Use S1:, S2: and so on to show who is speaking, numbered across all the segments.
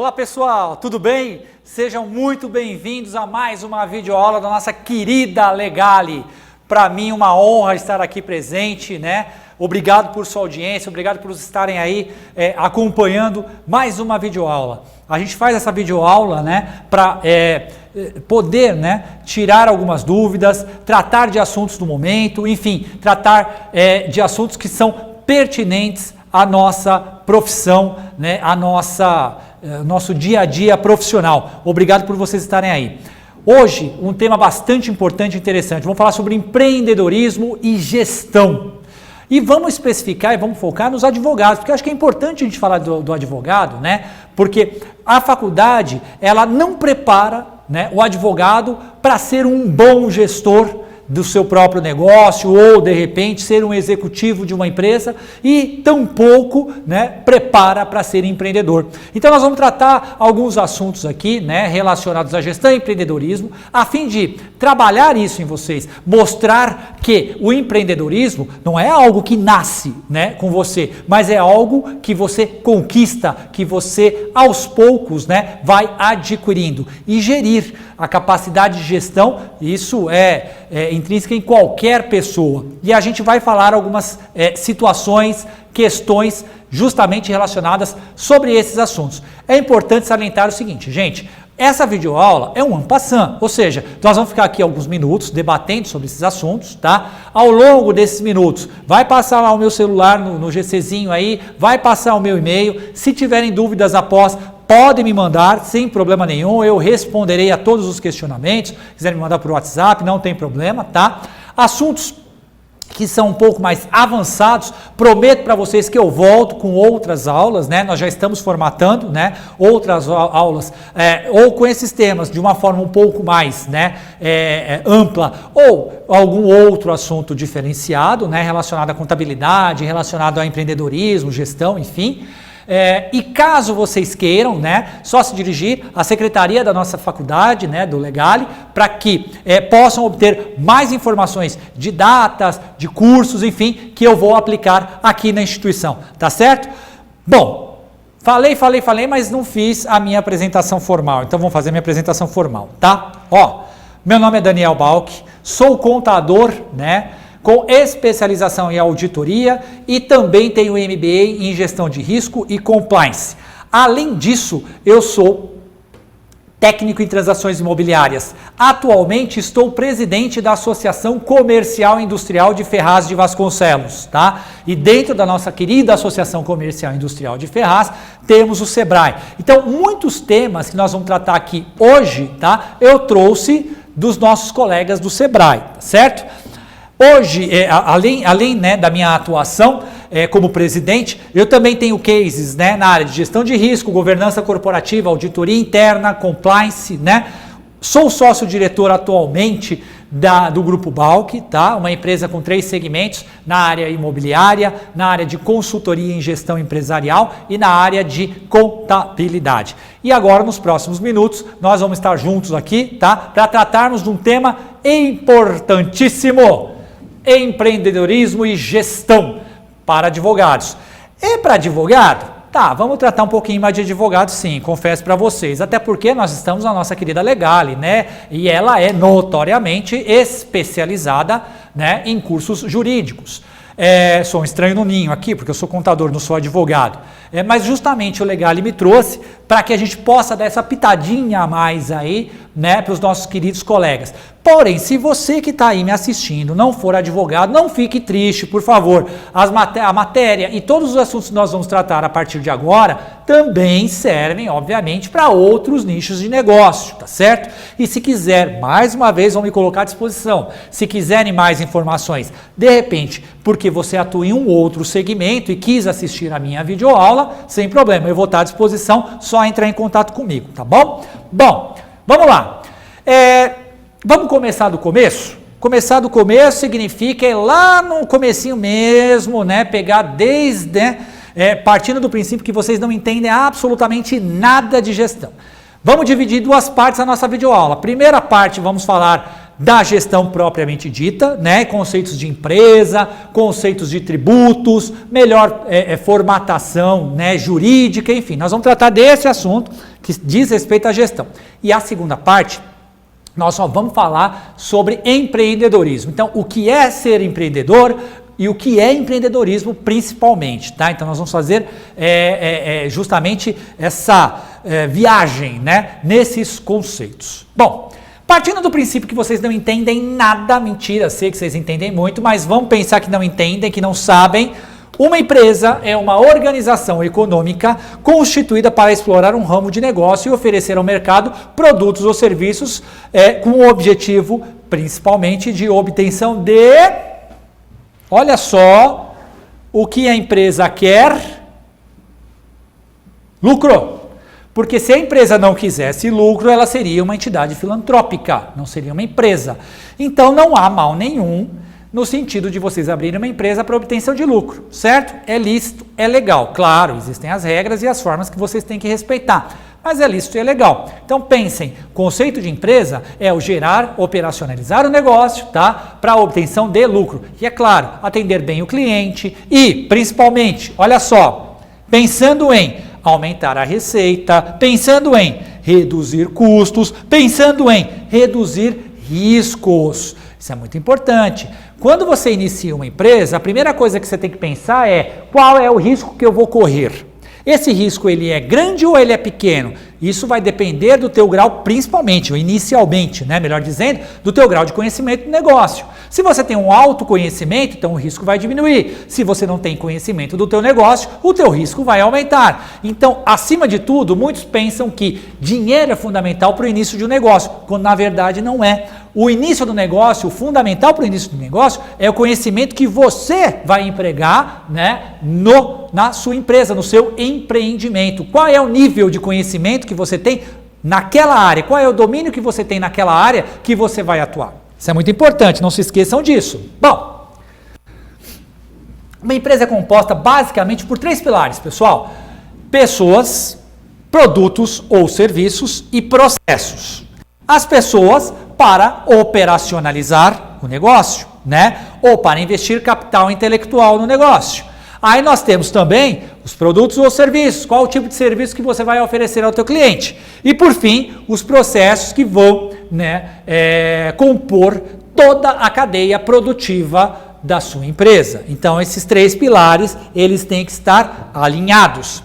S1: Olá pessoal, tudo bem? Sejam muito bem-vindos a mais uma videoaula da nossa querida Legale. Para mim uma honra estar aqui presente, né? Obrigado por sua audiência, obrigado por estarem aí acompanhando mais uma videoaula. A gente faz essa videoaula, né, para poder, né, tirar algumas dúvidas, tratar de assuntos do momento, enfim, tratar de assuntos que são pertinentes à nossa profissão, né, nosso dia a dia profissional. Obrigado por vocês estarem aí. Hoje, um tema bastante importante e interessante. Vamos falar sobre empreendedorismo e gestão. E vamos especificar e vamos focar nos advogados, porque eu acho que é importante a gente falar do advogado, né? Porque a faculdade, ela não prepara, né, o advogado para ser um bom gestor do seu próprio negócio ou, de repente, ser um executivo de uma empresa e tampouco, né, prepara para ser empreendedor. Então, nós vamos tratar alguns assuntos aqui, né, relacionados à gestão e empreendedorismo, a fim de trabalhar isso em vocês, mostrar que o empreendedorismo não é algo que nasce, né, com você, mas é algo que você conquista, que você, aos poucos, né, vai adquirindo e gerir. A capacidade de gestão, isso é intrínseca em qualquer pessoa. E a gente vai falar algumas situações, questões justamente relacionadas sobre esses assuntos. É importante salientar o seguinte, gente, essa videoaula é um en passant, ou seja, nós vamos ficar aqui alguns minutos debatendo sobre esses assuntos, tá? Ao longo desses minutos, vai passar lá o meu celular no GCzinho aí, vai passar o meu e-mail, se tiverem dúvidas após, podem me mandar sem problema nenhum, eu responderei a todos os questionamentos, quiserem me mandar por WhatsApp, não tem problema, tá? Assuntos que são um pouco mais avançados, prometo para vocês que eu volto com outras aulas, né? Nós já estamos formatando, né, outras aulas, ou com esses temas de uma forma um pouco mais, né, ampla, ou algum outro assunto diferenciado, né, relacionado à contabilidade, relacionado ao empreendedorismo, gestão, enfim. E caso vocês queiram, né, só se dirigir à secretaria da nossa faculdade, né, do Legale, para que possam obter mais informações de datas, de cursos, enfim, que eu vou aplicar aqui na instituição, tá certo? Bom, falei, mas não fiz a minha apresentação formal, então vamos fazer minha apresentação formal, tá? Ó, meu nome é Daniel Balck, sou contador, né, com especialização em auditoria e também tenho MBA em gestão de risco e compliance. Além disso, eu sou técnico em transações imobiliárias. Atualmente estou presidente da Associação Comercial e Industrial de Ferraz de Vasconcelos, tá? E dentro da nossa querida Associação Comercial e Industrial de Ferraz, temos o Sebrae. Então, muitos temas que nós vamos tratar aqui hoje, tá? Eu trouxe dos nossos colegas do Sebrae, tá certo? Hoje, além né, da minha atuação como presidente, eu também tenho cases, né, na área de gestão de risco, governança corporativa, auditoria interna, compliance, né? Sou sócio-diretor atualmente do Grupo Balck, tá? Uma empresa com 3 segmentos, na área imobiliária, na área de consultoria em gestão empresarial e na área de contabilidade. E agora, nos próximos minutos, nós vamos estar juntos aqui, tá? Para tratarmos de um tema importantíssimo: empreendedorismo e gestão para advogados. E para advogado? Tá, vamos tratar um pouquinho mais de advogado, sim, confesso para vocês, até porque nós estamos na nossa querida Legale, né? E ela é notoriamente especializada, né, em cursos jurídicos. Sou um estranho no ninho aqui, porque eu sou contador, não sou advogado. Mas justamente o Legale me trouxe para que a gente possa dar essa pitadinha a mais aí, né, para os nossos queridos colegas. Porém, se você que está aí me assistindo não for advogado, não fique triste, por favor. A matéria e todos os assuntos que nós vamos tratar a partir de agora também servem, obviamente, para outros nichos de negócio, tá certo? E se quiser, mais uma vez, vão me colocar à disposição. Se quiserem mais informações, de repente, porque você atua em um outro segmento e quis assistir a minha videoaula, sem problema, eu vou estar à disposição, só entrar em contato comigo, tá bom? Bom, vamos lá. Vamos começar do começo? Começar do começo significa ir lá no comecinho mesmo, né? Pegar desde, né? Partindo do princípio que vocês não entendem absolutamente nada de gestão. Vamos dividir em 2 partes a nossa videoaula. Primeira parte, vamos falar da gestão propriamente dita, né? Conceitos de empresa, conceitos de tributos, melhor formatação, né, jurídica, enfim. Nós vamos tratar desse assunto, que diz respeito à gestão. E a segunda parte, nós só vamos falar sobre empreendedorismo. Então, o que é ser empreendedor e o que é empreendedorismo principalmente, tá? Então, nós vamos fazer justamente essa viagem, né, nesses conceitos. Bom, partindo do princípio que vocês não entendem nada, mentira, sei que vocês entendem muito, mas vamos pensar que não entendem, que não sabem. Uma empresa é uma organização econômica constituída para explorar um ramo de negócio e oferecer ao mercado produtos ou serviços com o objetivo, principalmente, de obtenção de... Olha só o que a empresa quer: lucro. Porque se a empresa não quisesse lucro, ela seria uma entidade filantrópica, não seria uma empresa. Então não há mal nenhum no sentido de vocês abrirem uma empresa para obtenção de lucro, certo? É lícito, é legal. Claro, existem as regras e as formas que vocês têm que respeitar, mas é lícito e é legal. Então pensem, conceito de empresa é o gerar, operacionalizar o negócio, tá? Para a obtenção de lucro. E é claro, atender bem o cliente e, principalmente, olha só, pensando em aumentar a receita, pensando em reduzir custos, pensando em reduzir riscos. Isso é muito importante. Quando você inicia uma empresa, a primeira coisa que você tem que pensar é: qual é o risco que eu vou correr? Esse risco, ele é grande ou ele é pequeno? Isso vai depender do teu grau, principalmente, ou inicialmente, né, melhor dizendo, do teu grau de conhecimento do negócio. Se você tem um alto conhecimento, então o risco vai diminuir. Se você não tem conhecimento do teu negócio, o teu risco vai aumentar. Então, acima de tudo, muitos pensam que dinheiro é fundamental para o início de um negócio, quando na verdade não é. O início do negócio, o fundamental para o início do negócio é o conhecimento que você vai empregar, né, na sua empresa, no seu empreendimento. Qual é o nível de conhecimento que você tem naquela área? Qual é o domínio que você tem naquela área que você vai atuar? Isso é muito importante, não se esqueçam disso. Bom, uma empresa é composta basicamente por 3 pilares, pessoal: pessoas, produtos ou serviços e processos. As pessoas para operacionalizar o negócio, né? Ou para investir capital intelectual no negócio. Aí nós temos também os produtos ou serviços, qual o tipo de serviço que você vai oferecer ao teu cliente. E por fim, os processos que vão, né, compor toda a cadeia produtiva da sua empresa. Então esses 3 pilares, eles têm que estar alinhados.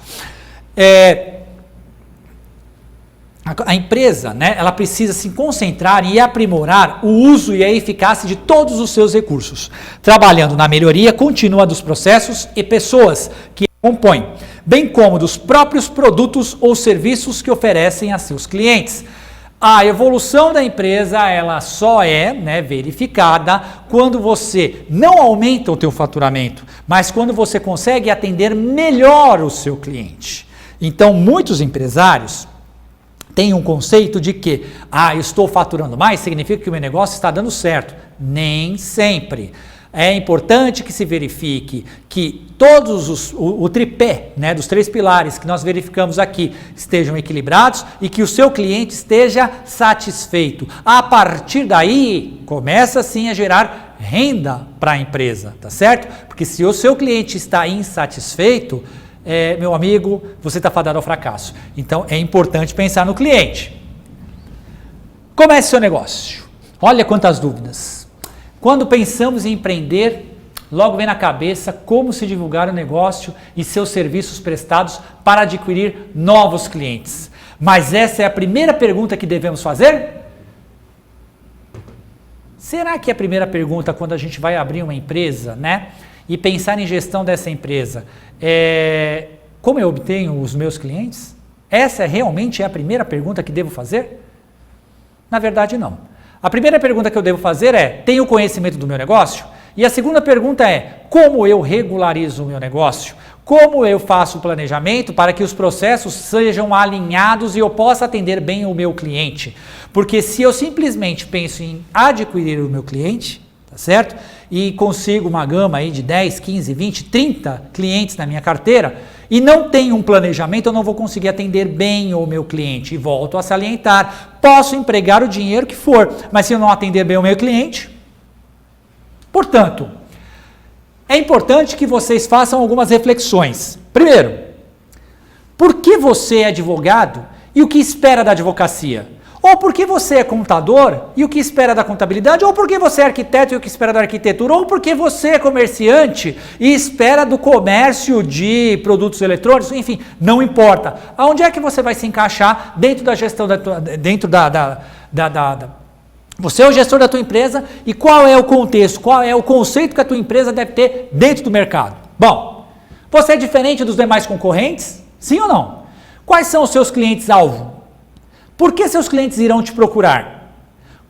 S1: A empresa, né, ela precisa se concentrar e aprimorar o uso e a eficácia de todos os seus recursos, trabalhando na melhoria contínua dos processos e pessoas que a compõem, bem como dos próprios produtos ou serviços que oferecem a seus clientes. A evolução da empresa, ela só é, né, verificada quando você não aumenta o teu faturamento, mas quando você consegue atender melhor o seu cliente. Então, muitos empresários tem um conceito de que, eu estou faturando mais, significa que o meu negócio está dando certo. Nem sempre. É importante que se verifique que todos o tripé, né, dos 3 pilares que nós verificamos aqui estejam equilibrados e que o seu cliente esteja satisfeito. A partir daí, começa sim a gerar renda para a empresa, tá certo? Porque se o seu cliente está insatisfeito, meu amigo, você está fadado ao fracasso. Então, é importante pensar no cliente. Comece seu negócio. Olha quantas dúvidas. Quando pensamos em empreender, logo vem na cabeça como se divulgar o negócio e seus serviços prestados para adquirir novos clientes. Mas essa é a primeira pergunta que devemos fazer? Será que é a primeira pergunta quando a gente vai abrir uma empresa, né? E pensar em gestão dessa empresa, como eu obtenho os meus clientes? Essa realmente é a primeira pergunta que devo fazer? Na verdade, não. A primeira pergunta que eu devo fazer é: tenho conhecimento do meu negócio? E a segunda pergunta é: como eu regularizo o meu negócio? Como eu faço o planejamento para que os processos sejam alinhados e eu possa atender bem o meu cliente? Porque se eu simplesmente penso em adquirir o meu cliente, tá certo? E consigo uma gama aí de 10, 15, 20, 30 clientes na minha carteira e não tenho um planejamento, eu não vou conseguir atender bem o meu cliente. E volto a salientar, posso empregar o dinheiro que for, mas se eu não atender bem o meu cliente... Portanto, é importante que vocês façam algumas reflexões. Primeiro, por que você é advogado e o que espera da advocacia? Ou porque você é contador e o que espera da contabilidade, ou porque você é arquiteto e o que espera da arquitetura, ou porque você é comerciante e espera do comércio de produtos eletrônicos, enfim, não importa. Aonde é que você vai se encaixar dentro da gestão, você é o gestor da tua empresa e qual é o contexto, qual é o conceito que a tua empresa deve ter dentro do mercado? Bom, você é diferente dos demais concorrentes? Sim ou não? Quais são os seus clientes-alvo? Por que seus clientes irão te procurar?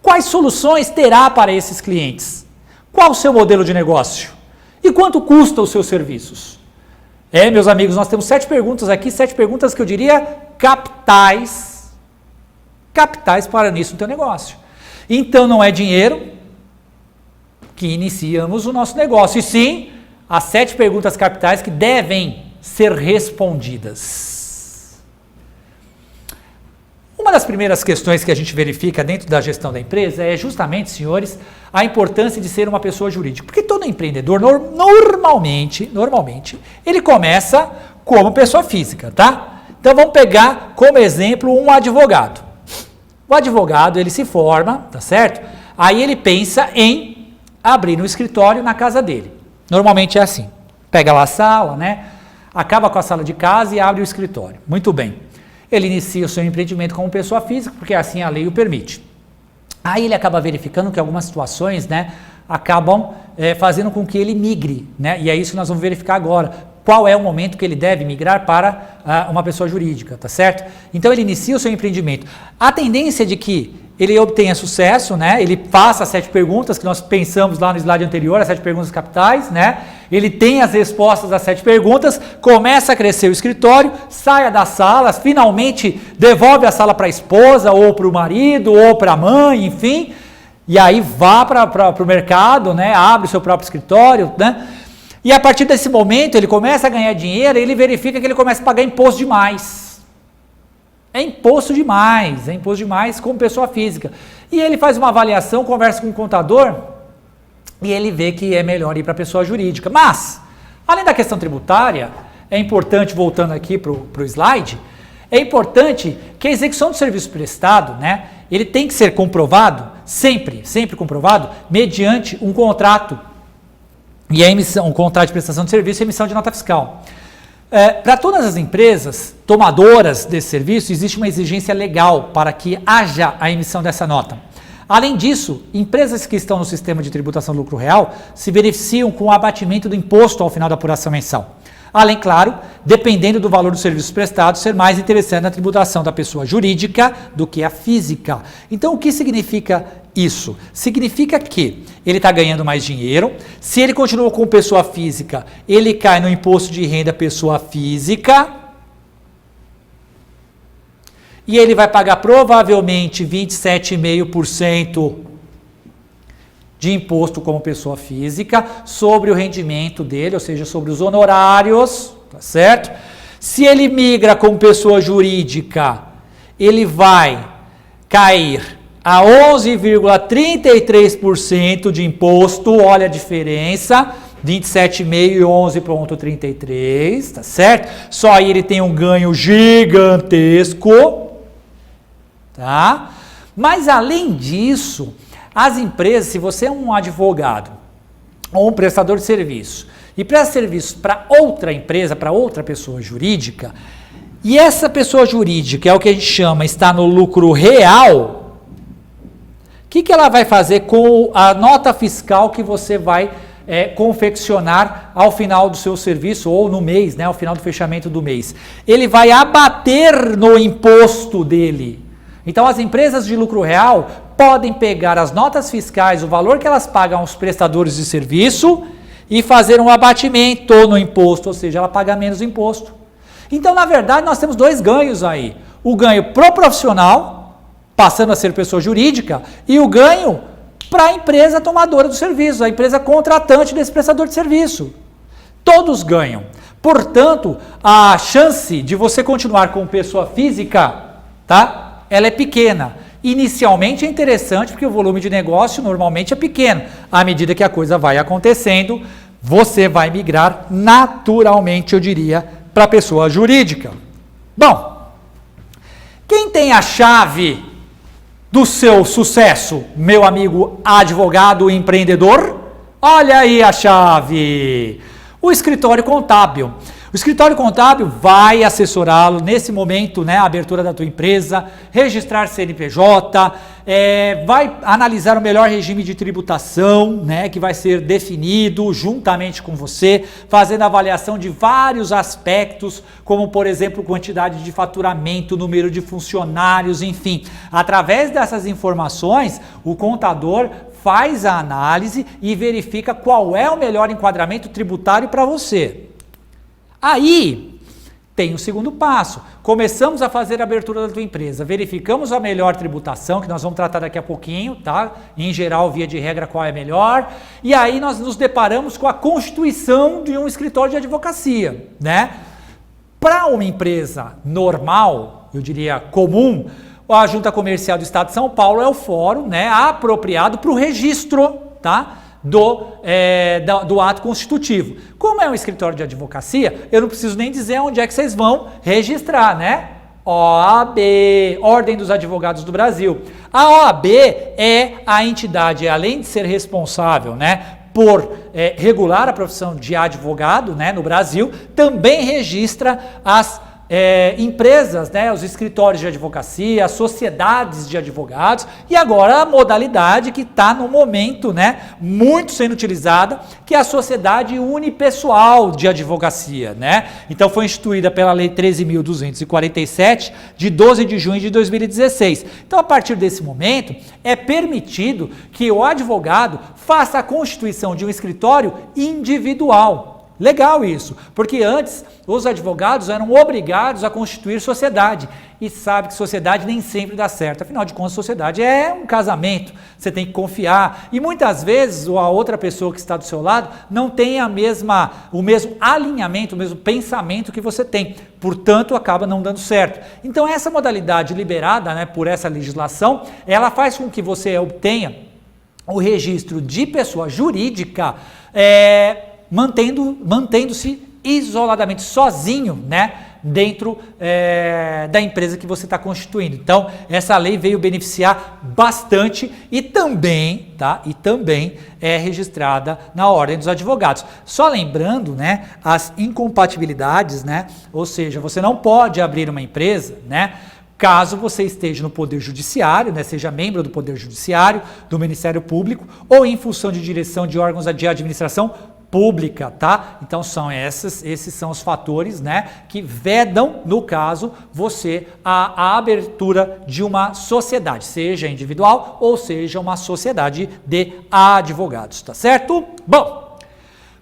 S1: Quais soluções terá para esses clientes? Qual o seu modelo de negócio? E quanto custa os seus serviços? Meus amigos, nós temos 7 perguntas aqui, 7 perguntas que eu diria capitais para nisso no teu negócio. Então não é dinheiro que iniciamos o nosso negócio, e sim as 7 perguntas capitais que devem ser respondidas. Uma das primeiras questões que a gente verifica dentro da gestão da empresa é justamente, senhores, a importância de ser uma pessoa jurídica. Porque todo empreendedor, normalmente, ele começa como pessoa física, tá? Então vamos pegar como exemplo um advogado. O advogado, ele se forma, tá certo? Aí ele pensa em abrir um escritório na casa dele. Normalmente é assim. Pega lá a sala, né? Acaba com a sala de casa e abre o escritório. Muito bem. Ele inicia o seu empreendimento como pessoa física, porque assim a lei o permite. Aí ele acaba verificando que algumas situações, né, acabam fazendo com que ele migre, né? E é isso que nós vamos verificar agora. Qual é o momento que ele deve migrar para uma pessoa jurídica, tá certo? Então ele inicia o seu empreendimento. A tendência de que ele obtenha sucesso, né? Ele faça as 7 perguntas que nós pensamos lá no slide anterior, as 7 perguntas capitais, né? Ele tem as respostas às 7 perguntas, começa a crescer o escritório, saia da sala, finalmente devolve a sala para a esposa, ou para o marido, ou para a mãe, enfim, e aí vá para o mercado, né? Abre o seu próprio escritório, né? E a partir desse momento ele começa a ganhar dinheiro e ele verifica que ele começa a pagar imposto demais. É imposto demais como pessoa física. E ele faz uma avaliação, conversa com o contador e ele vê que é melhor ir para a pessoa jurídica. Mas, além da questão tributária, é importante, voltando aqui para o slide, é importante que a execução do serviço prestado, né, ele tem que ser comprovado, sempre comprovado, mediante um contrato. E a emissão, um contrato de prestação de serviço e emissão de nota fiscal. Para todas as empresas tomadoras desse serviço, existe uma exigência legal para que haja a emissão dessa nota. Além disso, empresas que estão no sistema de tributação do lucro real se beneficiam com o abatimento do imposto ao final da apuração mensal. Além, claro, dependendo do valor dos serviços prestados, ser mais interessante na tributação da pessoa jurídica do que a física. Então, o que significa isso? Significa que ele está ganhando mais dinheiro. Se ele continua com pessoa física, ele cai no imposto de renda pessoa física. E ele vai pagar provavelmente 27,5% de imposto como pessoa física sobre o rendimento dele, ou seja, sobre os honorários, tá certo? Se ele migra como pessoa jurídica, ele vai cair a 11,33% de imposto, olha a diferença, 27,5 e 11,33, tá certo? Só aí ele tem um ganho gigantesco, tá? Mas além disso, as empresas, se você é um advogado ou um prestador de serviço e presta serviço para outra empresa, para outra pessoa jurídica, e essa pessoa jurídica é o que a gente chama, está no lucro real, o que ela vai fazer com a nota fiscal que você vai confeccionar ao final do seu serviço ou no mês, né, ao final do fechamento do mês? Ele vai abater no imposto dele. Então as empresas de lucro real podem pegar as notas fiscais, o valor que elas pagam aos prestadores de serviço e fazer um abatimento no imposto, ou seja, ela paga menos imposto. Então, na verdade, nós temos 2 ganhos aí. O ganho pro profissional, passando a ser pessoa jurídica, e o ganho para a empresa tomadora do serviço, a empresa contratante desse prestador de serviço. Todos ganham. Portanto, a chance de você continuar com pessoa física, tá? Ela é pequena. Inicialmente é interessante porque o volume de negócio normalmente é pequeno. À medida que a coisa vai acontecendo, você vai migrar naturalmente, eu diria, para a pessoa jurídica. Bom, Quem tem a chave do seu sucesso, meu amigo advogado empreendedor? Olha aí a chave! O escritório contábil. O escritório contábil vai assessorá-lo nesse momento, né, a abertura da tua empresa, registrar CNPJ, vai analisar o melhor regime de tributação, né, que vai ser definido juntamente com você, fazendo avaliação de vários aspectos, como por exemplo, quantidade de faturamento, número de funcionários, enfim. Através dessas informações, o contador faz a análise e verifica qual é o melhor enquadramento tributário para você. Aí tem o segundo passo, começamos a fazer a abertura da tua empresa, verificamos a melhor tributação, que nós vamos tratar daqui a pouquinho, tá? Em geral, via de regra, qual é melhor, e aí nós nos deparamos com a constituição de um escritório de advocacia, né? Para uma empresa normal, eu diria comum, a Junta Comercial do Estado de São Paulo é o fórum, né, apropriado para o registro, tá? Do ato constitutivo. Como é um escritório de advocacia, eu não preciso nem dizer onde é que vocês vão registrar, né? OAB, Ordem dos Advogados do Brasil. A OAB é a entidade, além de ser responsável, né, por regular a profissão de advogado, né, no Brasil, também registra as empresas, né, os escritórios de advocacia, as sociedades de advogados, e agora a modalidade que está no momento, né, muito sendo utilizada, que é a sociedade unipessoal de advocacia, né? Então foi instituída pela Lei 13.247 de 12 de junho de 2016. Então a partir desse momento é permitido que o advogado faça a constituição de um escritório individual. Legal isso, porque antes os advogados eram obrigados a constituir sociedade, e sabe que sociedade nem sempre dá certo, afinal de contas sociedade é um casamento, você tem que confiar, e muitas vezes a outra pessoa que está do seu lado não tem o mesmo alinhamento, o mesmo pensamento que você tem, portanto acaba não dando certo. Então essa modalidade liberada, né, por essa legislação, ela faz com que você obtenha o registro de pessoa jurídica, mantendo-se isoladamente, sozinho, né, dentro da empresa que você está constituindo. Então, essa lei veio beneficiar bastante e também é registrada na Ordem dos Advogados. Só lembrando, né, as incompatibilidades, né, ou seja, você não pode abrir uma empresa, né, caso você esteja no Poder Judiciário, né, seja membro do Poder Judiciário, do Ministério Público ou em função de direção de órgãos de administração pública, tá? Então esses são os fatores, né, que vedam, no caso, você a abertura de uma sociedade, seja individual ou seja uma sociedade de advogados, tá certo? Bom,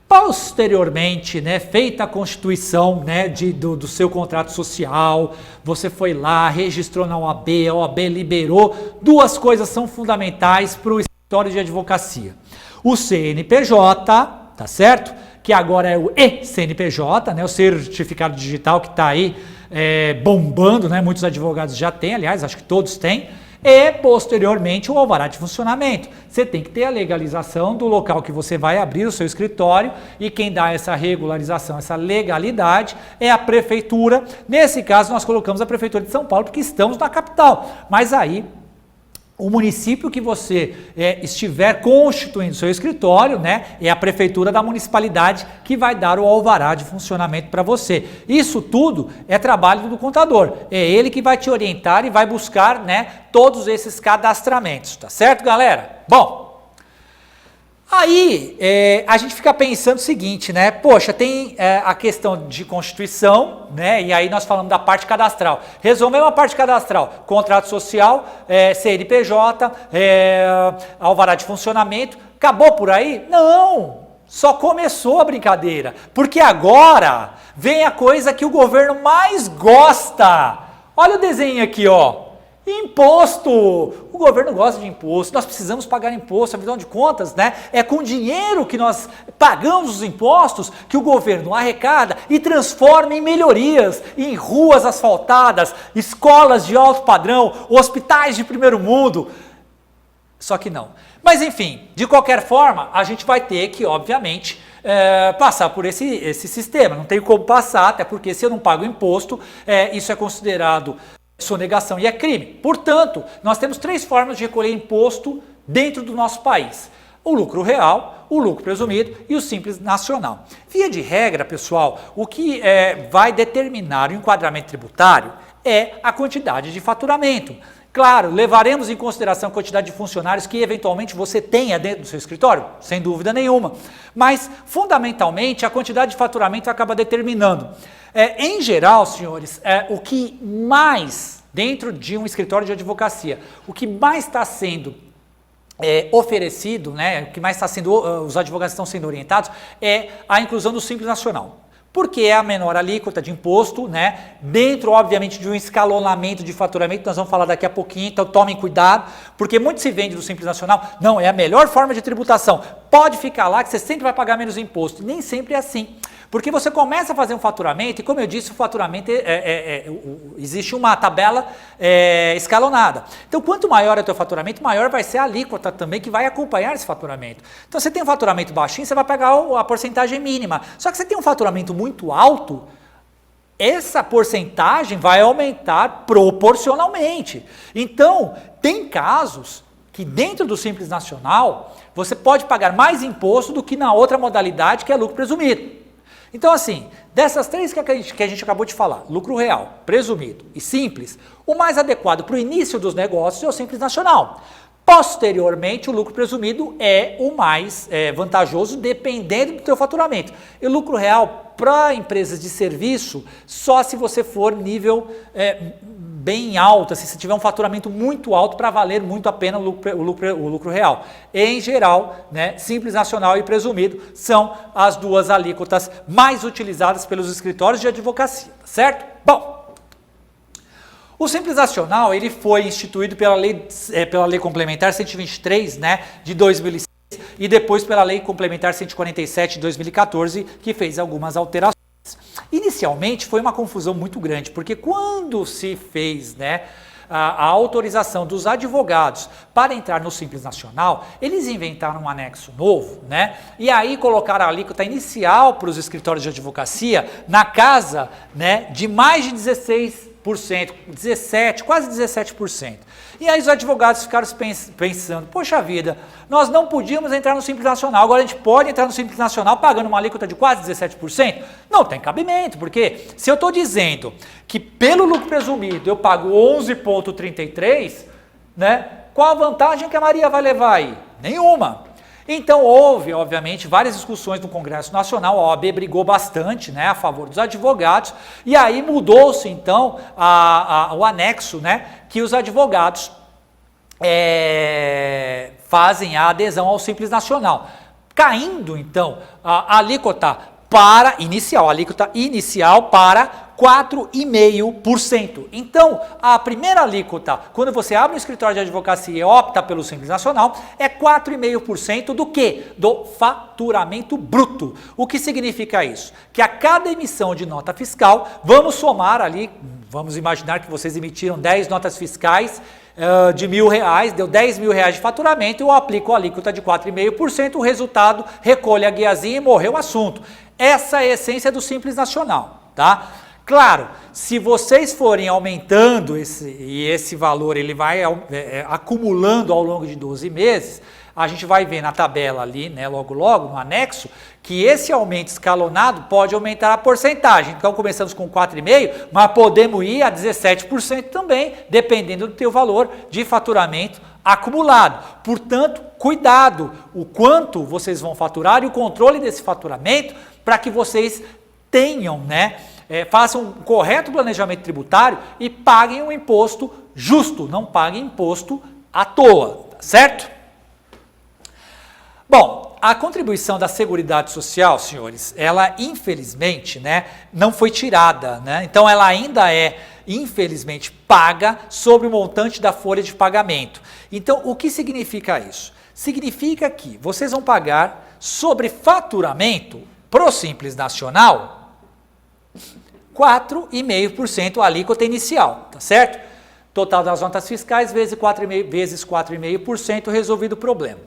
S1: posteriormente, né, feita a constituição, né, do seu contrato social, você foi lá, registrou na OAB, a OAB liberou, duas coisas são fundamentais para o escritório de advocacia. O CNPJ, tá certo? Que agora é o e-CNPJ, né? O certificado digital que está aí bombando, né? Muitos advogados já têm, aliás, acho que todos têm. E, posteriormente, o alvará de funcionamento. Você tem que ter a legalização do local que você vai abrir o seu escritório, e quem dá essa regularização, essa legalidade, é a prefeitura. Nesse caso, nós colocamos a Prefeitura de São Paulo, porque estamos na capital. Mas aí, o município que você estiver constituindo seu escritório, né, é a prefeitura da municipalidade que vai dar o alvará de funcionamento para você. Isso tudo é trabalho do contador. É ele que vai te orientar e vai buscar, né, todos esses cadastramentos, tá certo, galera? Bom, aí a gente fica pensando o seguinte, né? Poxa, tem a questão de constituição, né? E aí nós falamos da parte cadastral. Resolvemos a parte cadastral: contrato social, CNPJ, alvará de funcionamento. Acabou por aí? Não! Só começou a brincadeira. Porque agora vem a coisa que o governo mais gosta. Olha o desenho aqui, ó. Imposto! O governo gosta de imposto, nós precisamos pagar imposto, afinal de contas, né? É com dinheiro que nós pagamos os impostos que o governo arrecada e transforma em melhorias, em ruas asfaltadas, escolas de alto padrão, hospitais de primeiro mundo. Só que não. Mas enfim, de qualquer forma, a gente vai ter que, obviamente, passar por esse sistema. Não tem como passar, até porque se eu não pago imposto, isso é considerado sonegação e é crime. Portanto, nós temos 3 formas de recolher imposto dentro do nosso país. O lucro real, o lucro presumido e o simples nacional. Via de regra, pessoal, o que vai determinar o enquadramento tributário é a quantidade de faturamento. Claro, levaremos em consideração a quantidade de funcionários que eventualmente você tenha dentro do seu escritório, sem dúvida nenhuma. Mas, fundamentalmente, a quantidade de faturamento acaba determinando. Em geral, senhores, o que mais, dentro de um escritório de advocacia, o que mais está sendo oferecido, né, o que mais está sendo, os advogados estão sendo orientados, é a inclusão do Simples Nacional. Porque é a menor alíquota de imposto, né? Dentro, obviamente, de um escalonamento de faturamento, nós vamos falar daqui a pouquinho, então tomem cuidado, porque muito se vende do Simples Nacional, não, é a melhor forma de tributação, pode ficar lá que você sempre vai pagar menos imposto, nem sempre é assim. Porque você começa a fazer um faturamento, e como eu disse, o faturamento existe uma tabela escalonada. Então, quanto maior é o teu faturamento, maior vai ser a alíquota também que vai acompanhar esse faturamento. Então, você tem um faturamento baixinho, você vai pagar a porcentagem mínima. Só que você tem um faturamento muito alto, essa porcentagem vai aumentar proporcionalmente. Então, tem casos que dentro do Simples Nacional, você pode pagar mais imposto do que na outra modalidade, que é lucro presumido. Então, assim, dessas 3 que a gente acabou de falar, lucro real, presumido e simples, o mais adequado para o início dos negócios é o Simples Nacional. Posteriormente, o lucro presumido é o mais vantajoso, dependendo do teu faturamento. E o lucro real, para empresas de serviço, só se você for nível bem alto, assim, se tiver um faturamento muito alto para valer muito a pena o lucro real. Em geral, né, Simples Nacional e presumido são as 2 alíquotas mais utilizadas pelos escritórios de advocacia, certo? Bom, o Simples Nacional ele foi instituído pela lei complementar 123, né, de 2006 e depois pela lei complementar 147 de 2014, que fez algumas alterações. Inicialmente foi uma confusão muito grande, porque quando se fez, né, a autorização dos advogados para entrar no Simples Nacional, eles inventaram um anexo novo, né? E aí colocaram a alíquota inicial para os escritórios de advocacia na casa, né, de mais de 16%, 17%, quase 17%. E aí os advogados ficaram pensando, poxa vida, nós não podíamos entrar no Simples Nacional, agora a gente pode entrar no Simples Nacional pagando uma alíquota de quase 17%? Não tem cabimento, porque se eu estou dizendo que pelo lucro presumido eu pago 11,33%, né, qual a vantagem que a Maria vai levar aí? Nenhuma. Então houve, obviamente, várias discussões no Congresso Nacional, a OAB brigou bastante, né, a favor dos advogados, e aí mudou-se então o anexo, né, que os advogados fazem a adesão ao Simples Nacional, caindo então a alíquota inicial para 4,5%. Então, a primeira alíquota, quando você abre um escritório de advocacia e opta pelo Simples Nacional, é 4,5% do quê? Do faturamento bruto. O que significa isso? Que a cada emissão de nota fiscal, vamos somar ali, vamos imaginar que vocês emitiram 10 notas fiscais de R$1.000, deu R$10.000 de faturamento, eu aplico a alíquota de 4,5%, o resultado recolhe a guiazinha e morreu o assunto. Essa é a essência do Simples Nacional, tá? Claro, se vocês forem aumentando esse valor, ele vai acumulando ao longo de 12 meses, a gente vai ver na tabela ali, né, logo no anexo, que esse aumento escalonado pode aumentar a porcentagem. Então começamos com 4,5%, mas podemos ir a 17% também, dependendo do teu valor de faturamento acumulado. Portanto, cuidado o quanto vocês vão faturar e o controle desse faturamento para que vocês tenham, né, façam um correto planejamento tributário e paguem um imposto justo, não paguem imposto à toa, tá certo? Bom, a contribuição da Seguridade Social, senhores, ela infelizmente, né, não foi tirada, né? Então ela ainda é, infelizmente, paga sobre o montante da folha de pagamento. Então, o que significa isso? Significa que vocês vão pagar sobre faturamento pro Simples Nacional 4,5% a alíquota inicial, tá certo? Total das notas fiscais vezes 4,5% resolvido o problema.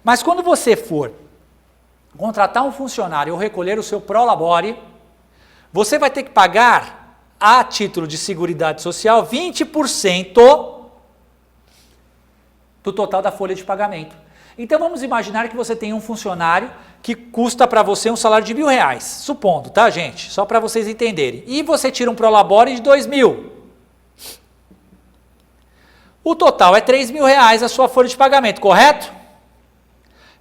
S1: Mas quando você for contratar um funcionário ou recolher o seu prolabore, você vai ter que pagar a título de Seguridade Social 20% do total da folha de pagamento. Então vamos imaginar que você tem um funcionário que custa para você um salário de R$1.000, supondo, tá, gente? Só para vocês entenderem. E você tira um prolabore de R$2.000. O total é R$3.000 a sua folha de pagamento, correto?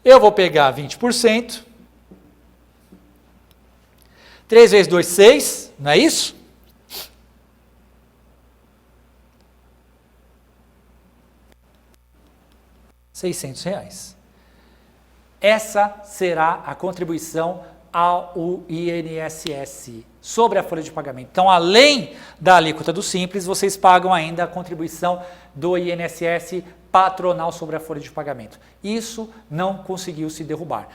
S1: Eu vou pegar 20%. 3 vezes 2, 6, não é isso? R$600. Essa será a contribuição ao INSS sobre a folha de pagamento. Então, além da alíquota do Simples, vocês pagam ainda a contribuição do INSS patronal sobre a folha de pagamento. Isso não conseguiu se derrubar.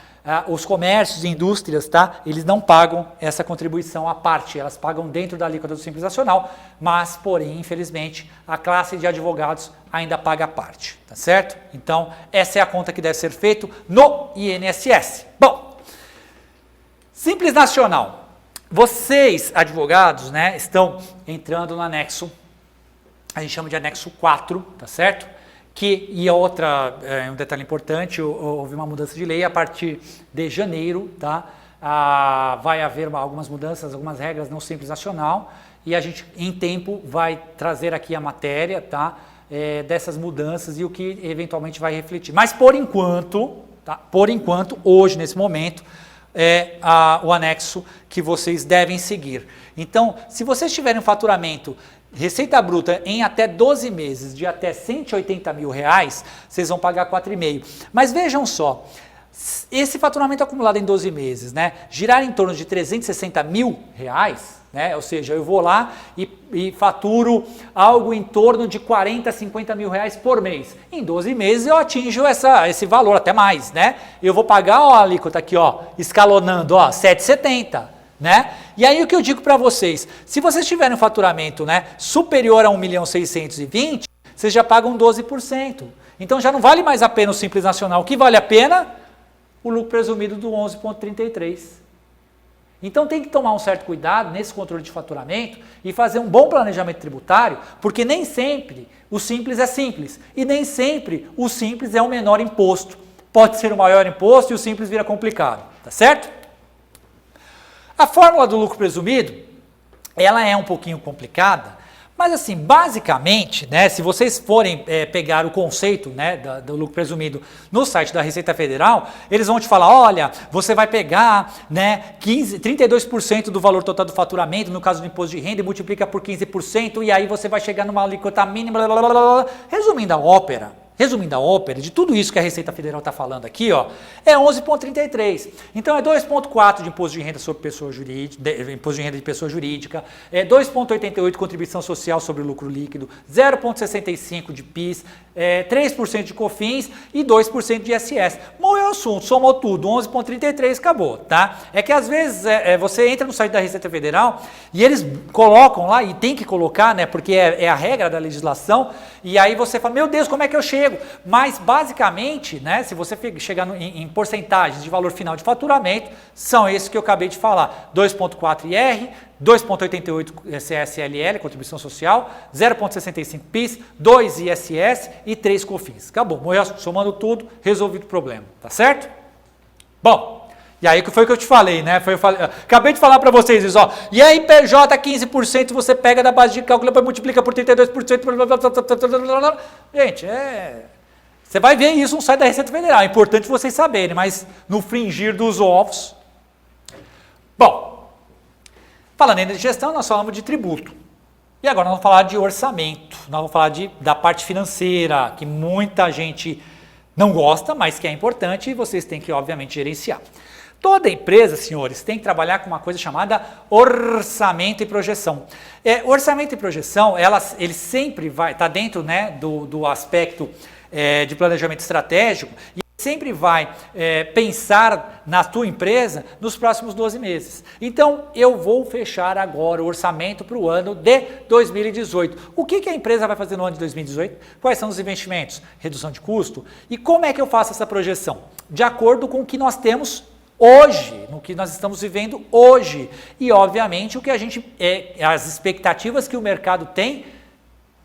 S1: Os comércios e indústrias, tá? Eles não pagam essa contribuição à parte, elas pagam dentro da alíquota do Simples Nacional, mas, porém, infelizmente, a classe de advogados ainda paga a parte, tá certo? Então, essa é a conta que deve ser feita no INSS. Bom, Simples Nacional. Vocês, advogados, né, estão entrando no anexo, a gente chama de anexo 4, tá certo? E outra, um detalhe importante, houve uma mudança de lei a partir de janeiro, tá? Vai haver algumas mudanças, algumas regras no Simples Nacional, e a gente, em tempo, vai trazer aqui a matéria, tá? Dessas mudanças e o que eventualmente vai refletir. Mas, por enquanto, tá? Por enquanto, hoje, nesse momento, é o anexo que vocês devem seguir. Então, se vocês tiverem um faturamento, receita bruta em até 12 meses de até R$180 mil, vocês vão pagar 4,5. Mas vejam só, esse faturamento acumulado em 12 meses, né, girar em torno de R$360 mil, né, ou seja, eu vou lá e faturo algo em torno de R$40, R$50 mil por mês. Em 12 meses eu atinjo esse valor, até mais, né? Eu vou pagar, ó, a alíquota aqui, ó, escalonando, ó, R$770. Né? E aí o que eu digo para vocês, se vocês tiverem um faturamento, né, superior a 1.620.000, vocês já pagam 12%. Então já não vale mais a pena o Simples Nacional. O que vale a pena? O lucro presumido do 11,33. Então tem que tomar um certo cuidado nesse controle de faturamento e fazer um bom planejamento tributário, porque nem sempre o Simples é simples e nem sempre o Simples é o menor imposto. Pode ser o maior imposto e o Simples vira complicado, tá certo? A fórmula do lucro presumido, ela é um pouquinho complicada, mas assim, basicamente, né, se vocês forem pegar o conceito, né, do lucro presumido no site da Receita Federal, eles vão te falar, olha, você vai pegar, né, 32% do valor total do faturamento, no caso do imposto de renda, e multiplica por 15%, e aí você vai chegar numa alíquota mínima, blá, blá, blá, blá. Resumindo a ópera, de tudo isso que a Receita Federal está falando aqui, ó, é 11,33. Então é 2,4 de imposto de renda sobre pessoa jurídica, imposto de renda de pessoa jurídica, 2,88 contribuição social sobre o lucro líquido, 0,65 de PIS, 3% de COFINS e 2% de ISS. Morreu o assunto, somou tudo, 11,33, acabou, tá? É que às vezes você entra no site da Receita Federal e eles colocam lá, e tem que colocar, né, porque é a regra da legislação, e aí você fala, meu Deus, como é que eu chego? Mas basicamente, né, se você chegar em porcentagens de valor final de faturamento, são esses que eu acabei de falar, 2,4 IR, 2,88 CSLL, contribuição social, 0,65 PIS, 2 ISS e 3 COFINS. Acabou, somando tudo, resolvido o problema, tá certo? Bom, e aí que foi que eu te falei, né? Acabei de falar para vocês isso, ó. E aí PJ 15% você pega da base de cálculo, depois multiplica por 32%. Gente, você vai ver isso no site da Receita Federal. É importante vocês saberem, mas no fringir dos ovos. Bom, falando ainda de gestão, nós falamos de tributo. E agora nós vamos falar de orçamento. Nós vamos falar da parte financeira, que muita gente não gosta, mas que é importante e vocês têm que, obviamente, gerenciar. Toda empresa, senhores, tem que trabalhar com uma coisa chamada orçamento e projeção. Orçamento e projeção, ele sempre vai estar dentro, né, do aspecto de planejamento estratégico e sempre vai pensar na tua empresa nos próximos 12 meses. Então, eu vou fechar agora o orçamento para o ano de 2018. O que a empresa vai fazer no ano de 2018? Quais são os investimentos? Redução de custo? E como é que eu faço essa projeção? De acordo com o que nós temos hoje, no que nós estamos vivendo hoje. E, obviamente, as expectativas que o mercado tem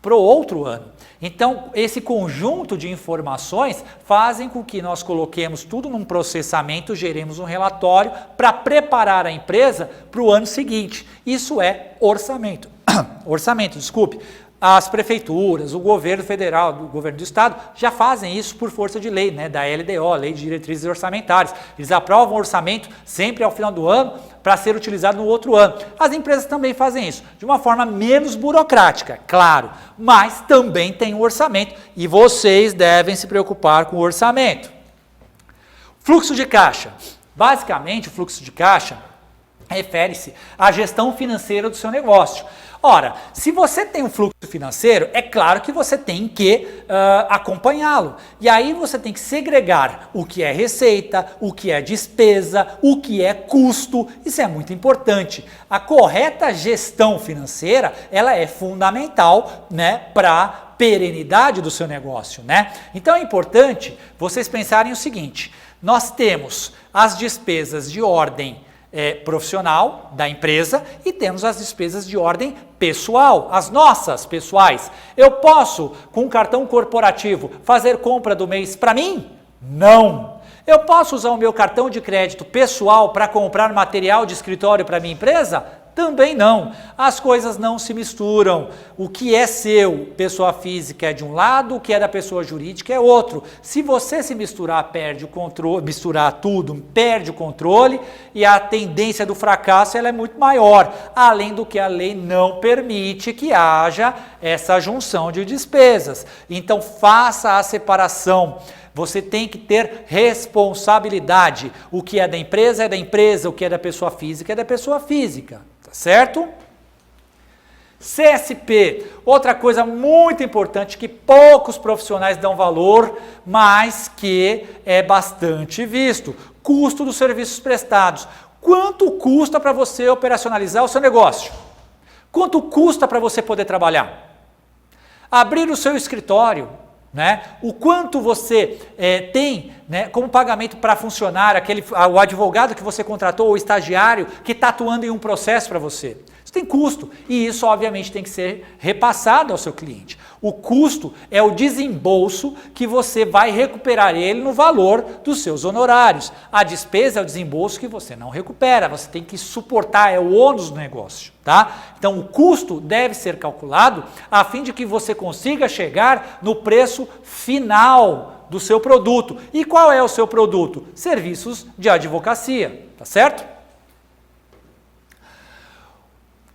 S1: para o outro ano. Então, esse conjunto de informações fazem com que nós coloquemos tudo num processamento, geremos um relatório para preparar a empresa para o ano seguinte. Isso é orçamento. Orçamento, desculpe. As prefeituras, o governo federal, o governo do estado já fazem isso por força de lei, né, da LDO, Lei de Diretrizes Orçamentárias. Eles aprovam o orçamento sempre ao final do ano para ser utilizado no outro ano. As empresas também fazem isso, de uma forma menos burocrática, claro, mas também tem um orçamento e vocês devem se preocupar com o orçamento. Fluxo de caixa. Basicamente, o fluxo de caixa refere-se à gestão financeira do seu negócio. Ora, se você tem um fluxo financeiro, é claro que você tem que acompanhá-lo. E aí você tem que segregar o que é receita, o que é despesa, o que é custo. Isso é muito importante. A correta gestão financeira, ela é fundamental, né, para a perenidade do seu negócio, né? Então é importante vocês pensarem o seguinte: nós temos as despesas de ordem profissional da empresa e temos as despesas de ordem pessoal, as nossas pessoais. Eu posso, com um cartão corporativo, fazer compra do mês para mim? Não. Eu posso usar o meu cartão de crédito pessoal para comprar material de escritório para minha empresa? Também não. As coisas não se misturam. O que é seu, pessoa física, é de um lado, o que é da pessoa jurídica é outro. Se você se misturar, perde o controle, misturar tudo, perde o controle e a tendência do fracasso ela é muito maior. Além do que a lei não permite que haja essa junção de despesas. Então faça a separação. Você tem que ter responsabilidade. O que é da empresa, o que é da pessoa física é da pessoa física. Tá certo? CSP, outra coisa muito importante que poucos profissionais dão valor, mas que é bastante visto. Custo dos serviços prestados. Quanto custa para você operacionalizar o seu negócio? Quanto custa para você poder trabalhar? Abrir o seu escritório, né? O quanto você tem, né, como pagamento para funcionário, o advogado que você contratou, ou o estagiário que está atuando em um processo para você. Isso tem custo e isso obviamente tem que ser repassado ao seu cliente. O custo é o desembolso que você vai recuperar ele no valor dos seus honorários. A despesa é o desembolso que você não recupera, você tem que suportar, é o ônus do negócio, tá? Então o custo deve ser calculado a fim de que você consiga chegar no preço final do seu produto. E qual é o seu produto? Serviços de advocacia, tá certo?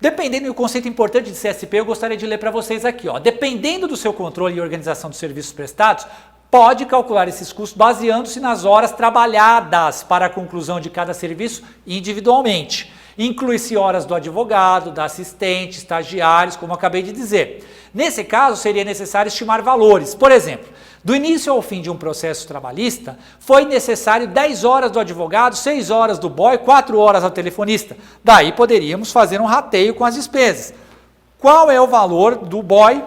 S1: Dependendo do conceito importante de CSP, eu gostaria de ler para vocês aqui. Ó. Dependendo do seu controle e organização dos serviços prestados, pode calcular esses custos baseando-se nas horas trabalhadas para a conclusão de cada serviço individualmente. Inclui-se horas do advogado, da assistente, estagiários, como eu acabei de dizer. Nesse caso, seria necessário estimar valores. Por exemplo, do início ao fim de um processo trabalhista, foi necessário 10 horas do advogado, 6 horas do boy, 4 horas ao telefonista. Daí poderíamos fazer um rateio com as despesas. Qual é o valor do boy?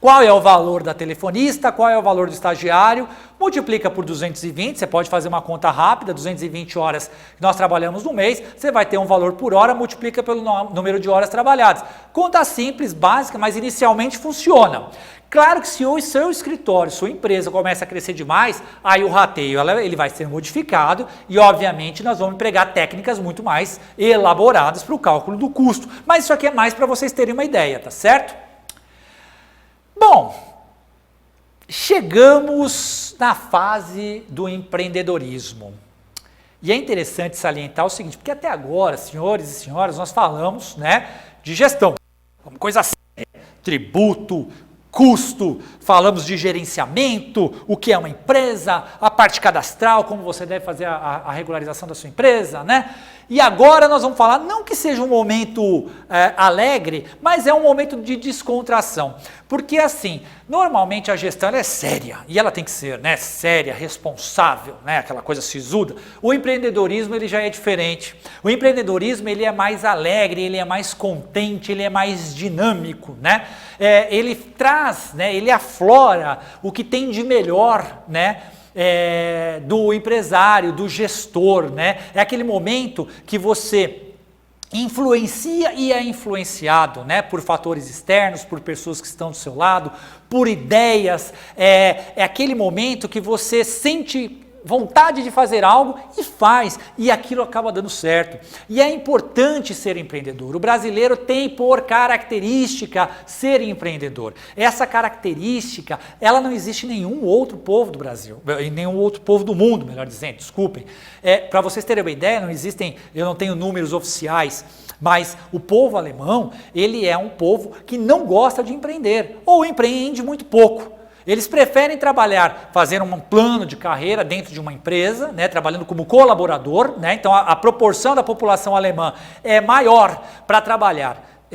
S1: Qual é o valor da telefonista? Qual é o valor do estagiário? Multiplica por 220, você pode fazer uma conta rápida, 220 horas que nós trabalhamos no mês, você vai ter um valor por hora, multiplica pelo número de horas trabalhadas. Conta simples, básica, mas inicialmente funciona. Claro que se o seu escritório, sua empresa começa a crescer demais, aí o rateio ele vai ser modificado e obviamente nós vamos empregar técnicas muito mais elaboradas para o cálculo do custo. Mas isso aqui é mais para vocês terem uma ideia, tá certo? Bom, chegamos na fase do empreendedorismo. E é interessante salientar o seguinte, porque até agora, senhores e senhoras, nós falamos, né, de gestão, uma coisa séria, tributo, custo, falamos de gerenciamento, o que é uma empresa, a parte cadastral, como você deve fazer a regularização da sua empresa, né? E agora nós vamos falar, não que seja um momento alegre, mas é um momento de descontração. Porque assim, normalmente a gestão ela é séria, e ela tem que ser, né, séria, responsável, né, aquela coisa sisuda. O empreendedorismo ele já é diferente. O empreendedorismo ele é mais alegre, ele é mais contente, ele é mais dinâmico, né? Ele traz, né, ele aflora o que tem de melhor, né, do empresário, do gestor, né? É aquele momento que você influencia e é influenciado, né, por fatores externos, por pessoas que estão do seu lado, por ideias, é aquele momento que você sente vontade de fazer algo e faz, e aquilo acaba dando certo. E é importante ser empreendedor. O brasileiro tem por característica ser empreendedor. Essa característica, ela não existe em nenhum outro povo do Brasil, em nenhum outro povo do mundo, melhor dizendo, desculpem. Para vocês terem uma ideia, eu não tenho números oficiais, mas o povo alemão, ele é um povo que não gosta de empreender, ou empreende muito pouco. Eles preferem trabalhar, fazer um plano de carreira dentro de uma empresa, né, trabalhando como colaborador, né, então a proporção da população alemã é maior para trabalhar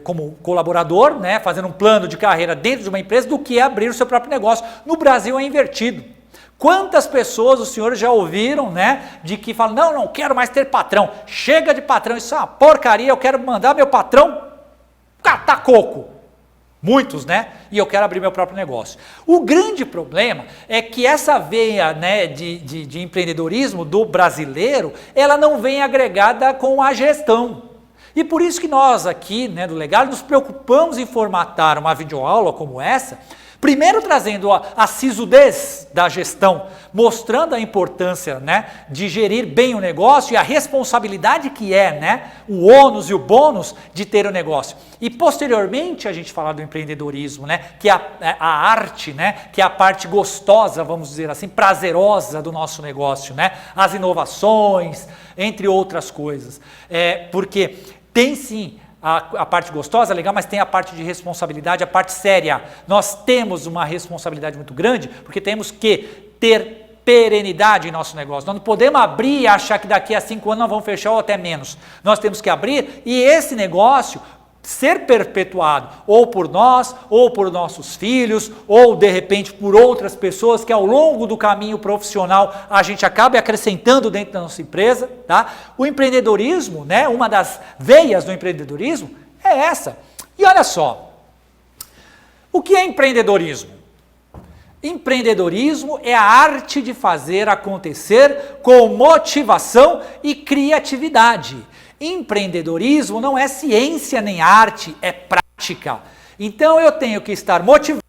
S1: como colaborador, né, fazendo um plano de carreira dentro de uma empresa, do que abrir o seu próprio negócio. No Brasil é invertido. Quantas pessoas os senhores já ouviram, né, de que falam, não quero mais ter patrão, chega de patrão, isso é uma porcaria, eu quero mandar meu patrão catar coco. Muitos, né? E eu quero abrir meu próprio negócio. O grande problema é que essa veia, né, de empreendedorismo do brasileiro, ela não vem agregada com a gestão. E por isso que nós aqui, né, do Legal, nos preocupamos em formatar uma videoaula como essa, primeiro trazendo a sisudez da gestão, mostrando a importância, né, de gerir bem o negócio e a responsabilidade que né, o ônus e o bônus de ter o negócio. E posteriormente a gente falar do empreendedorismo, né, que é a arte, né, que é a parte gostosa, vamos dizer assim, prazerosa do nosso negócio, né, as inovações, entre outras coisas. Porque tem sim a parte gostosa, legal, mas tem a parte de responsabilidade, a parte séria. Nós temos uma responsabilidade muito grande, porque temos que ter perenidade em nosso negócio. Nós não podemos abrir e achar que daqui a 5 anos nós vamos fechar ou até menos. Nós temos que abrir e esse negócio ser perpetuado, ou por nós, ou por nossos filhos, ou de repente por outras pessoas que ao longo do caminho profissional a gente acaba acrescentando dentro da nossa empresa, tá? O empreendedorismo, né, uma das veias do empreendedorismo é essa. E olha só, o que é empreendedorismo? Empreendedorismo é a arte de fazer acontecer com motivação e criatividade. Empreendedorismo não é ciência nem arte, é prática. Então eu tenho que estar motivado,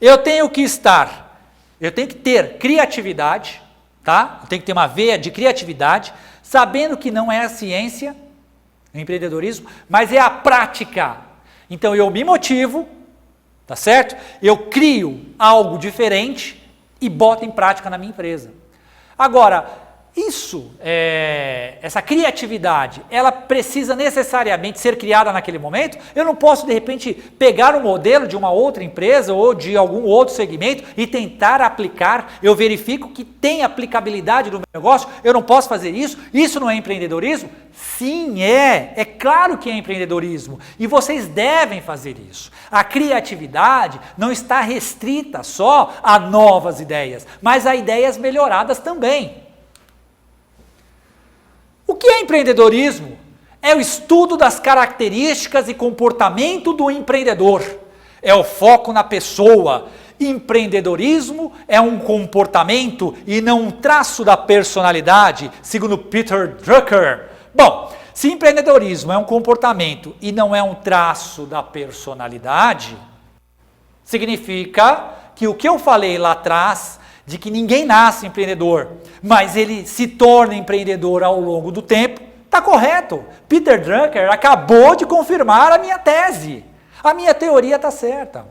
S1: eu tenho que ter criatividade, tá? Eu tenho que ter uma veia de criatividade, sabendo que não é a ciência, o empreendedorismo, mas é a prática. Então eu me motivo, tá certo? Eu crio algo diferente e boto em prática na minha empresa. Agora, essa criatividade, ela precisa necessariamente ser criada naquele momento. Eu não posso, de repente, pegar um modelo de uma outra empresa ou de algum outro segmento e tentar aplicar. Eu verifico que tem aplicabilidade no meu negócio. Eu não posso fazer isso. Isso não é empreendedorismo? Sim, é claro que é empreendedorismo. E vocês devem fazer isso. A criatividade não está restrita só a novas ideias, mas a ideias melhoradas também. O que é empreendedorismo? É o estudo das características e comportamento do empreendedor. É o foco na pessoa. Empreendedorismo é um comportamento e não um traço da personalidade, segundo Peter Drucker. Bom, se empreendedorismo é um comportamento e não é um traço da personalidade, significa que o que eu falei lá atrás, de que ninguém nasce empreendedor, mas ele se torna empreendedor ao longo do tempo, está correto. Peter Drucker acabou de confirmar a minha tese. A minha teoria está certa.